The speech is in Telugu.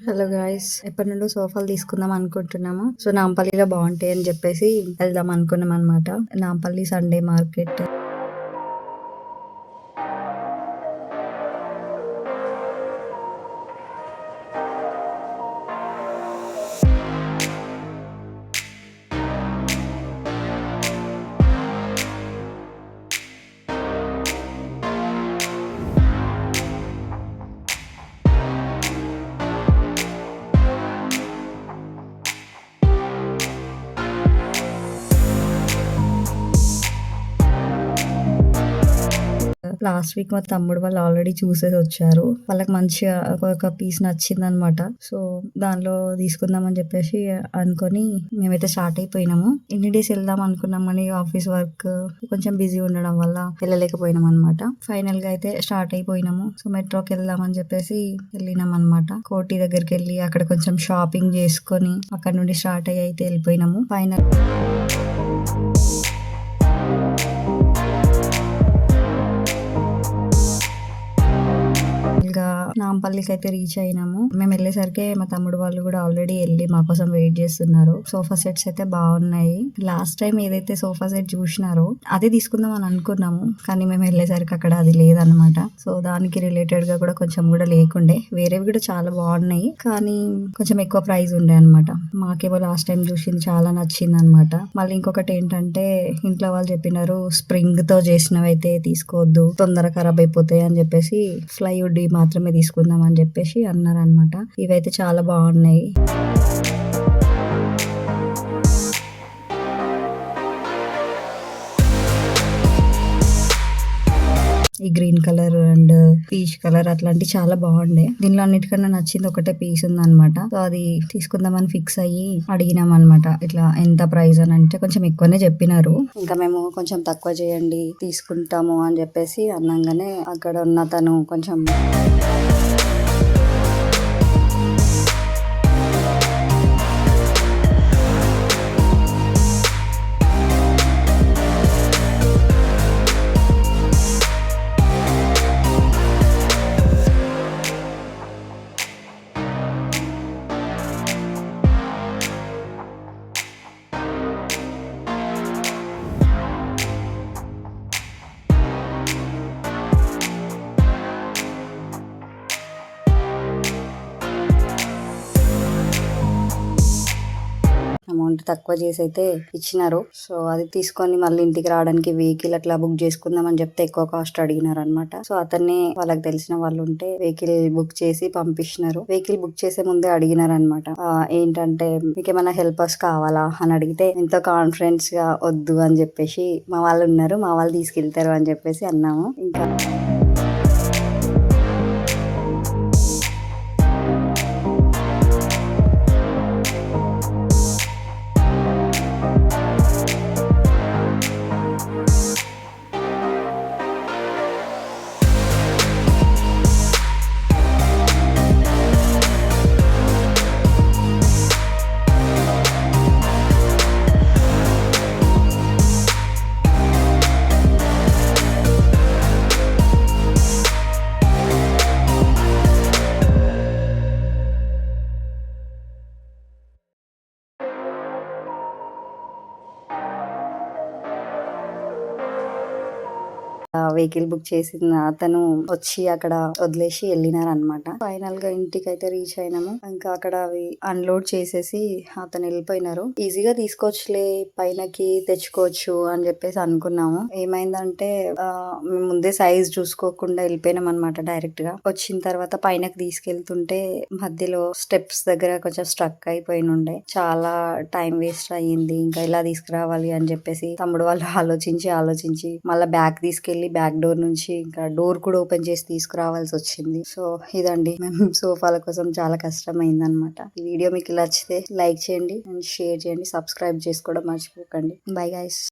హలో గాయ్స్, ఎప్పటి నుండో సోఫాలు తీసుకుందాం అనుకుంటున్నాము. సో నాంపల్లిలో బాగుంటాయి అని చెప్పేసి వెళ్దాం అనుకున్నాం అనమాట. Nampally Sunday market. Last week మా తమ్ముడు వాళ్ళు ఆల్రెడీ చూసేసి వచ్చారు. వాళ్ళకి మంచిగా ఒక పీస్ నచ్చింది అనమాట. సో దానిలో తీసుకుందాం అని చెప్పేసి అనుకొని మేమైతే స్టార్ట్ అయిపోయినాము. ఇన్ని డేస్ వెళ్దాం అనుకున్నాం కానీ ఆఫీస్ వర్క్ కొంచెం బిజీ ఉండడం వల్ల వెళ్ళలేకపోయినాం అనమాట. ఫైనల్ గా అయితే స్టార్ట్ అయిపోయినాము. సో మెట్రోకి వెళ్దాం అని చెప్పేసి వెళ్ళినాం అనమాట. కోటి దగ్గరికి వెళ్ళి అక్కడ కొంచెం షాపింగ్ చేసుకొని అక్కడ నుండి స్టార్ట్ అయ్యి అయితే వెళ్ళిపోయినాము. ఫైనల్ నాంపల్లికి అయితే రీచ్ అయినాము. మేము వెళ్ళేసరికి మా తమ్ముడు వాళ్ళు కూడా ఆల్రెడీ వెళ్ళి మా కోసం వెయిట్ చేస్తున్నారు. సోఫా సెట్స్ అయితే బాగున్నాయి. లాస్ట్ టైం ఏదైతే సోఫా సెట్ చూసినారో అదే తీసుకుందాం అని అనుకున్నాము, కానీ మేము వెళ్ళేసరికి అక్కడ అది లేదనమాట. సో దానికి రిలేటెడ్ గా కూడా కొంచెం కూడా లేకుండే. వేరేవి కూడా చాలా బాగున్నాయి కానీ కొంచెం ఎక్కువ ప్రైస్ ఉండే అనమాట. మాకేమో లాస్ట్ టైం చూసింది చాలా నచ్చింది అనమాట. మళ్ళీ ఇంకొకటి ఏంటంటే ఇంట్లో వాళ్ళు చెప్పినారు స్ప్రింగ్ తో చేసినవి అయితే తీసుకోవద్దు, తొందరగా ఖరాబ్ అయిపోతాయి అని చెప్పేసి ఫ్లైవుడ్ మాత్రమే తీసుకుందాం అని చెప్పేసి అన్నారనమాట. ఇవైతే చాలా బాగున్నాయి. ఈ green colour and peach colour అట్లాంటి చాలా బాగుండే. దీనిలో అన్నిటికన్నా నచ్చింది ఒకటే పీస్ ఉంది అనమాట. సో అది తీసుకుందామని ఫిక్స్ అయ్యి అడిగినాం అనమాట. ఇట్లా ఎంత ప్రైస్ అని అంటే కొంచెం ఎక్కువనే చెప్పినారు. ఇంకా మేము కొంచెం తక్కువ చేయండి తీసుకుంటాము అని చెప్పేసి అన్నాగానే అక్కడ ఉన్న తను కొంచెం అమౌంట్ తక్కువ చేసి అయితే ఇచ్చినారు. సో అది తీసుకొని మళ్ళీ ఇంటికి రావడానికి వెహికల్ అట్లా బుక్ చేసుకుందాం అని చెప్తే ఎక్కువ కాస్ట్ అడిగినారు అనమాట. సో అతన్ని వాళ్ళకి తెలిసిన వాళ్ళు ఉంటే వెహికల్ బుక్ చేసి పంపించినారు. వెహికల్ బుక్ చేసే ముందే అడిగినారు అనమాట, ఏంటంటే మీకు ఏమైనా హెల్పర్స్ కావాలా అని అడిగితే ఎంతో కాన్ఫిడెన్స్ గా వద్దు అని చెప్పేసి మా వాళ్ళు ఉన్నారు, మా వాళ్ళు తీసుకెళ్తారు అని చెప్పేసి అన్నాము. ఇంకా వెహికల్ బుక్ చేసిన అతను వచ్చి అక్కడ వదిలేసి వెళ్ళినారనమాట. ఫైనల్ గా ఇంటికి అయితే రీచ్ అయినాము. ఇంకా అక్కడ అవి అన్లోడ్ చేసేసి అతను వెళ్ళిపోయినారు. ఈజీగా తీసుకోవచ్చులే, పైనకి తెచ్చుకోవచ్చు అని చెప్పేసి అనుకున్నాము. ఏమైందంటే మేము ముందే సైజ్ చూసుకోకుండా వెళ్ళిపోయినాం అనమాట. డైరెక్ట్ గా వచ్చిన తర్వాత పైనకి తీసుకెళ్తుంటే మధ్యలో స్టెప్స్ దగ్గర కొంచెం స్ట్రక్ అయిపోయినుండే. చాలా టైం వేస్ట్ అయ్యింది. ఇంకా ఇలా తీసుకురావాలి అని చెప్పేసి తమ్ముడు వాళ్ళు ఆలోచించి మళ్ళీ బ్యాగ్ తీసుకెళ్లి బ్యాక్ డోర్ నుంచి ఇంకా డోర్ కూడా ఓపెన్ చేసి తీసుకురావాల్సి వచ్చింది. సో ఇదండి, మేము సోఫాల కోసం చాలా కష్టమైంది అనమాట. ఈ వీడియో మీకు నచ్చితే లైక్ చేయండి అండ్ షేర్ చేయండి, సబ్స్క్రైబ్ చేసుకోవడం మర్చిపోకండి. Bye guys.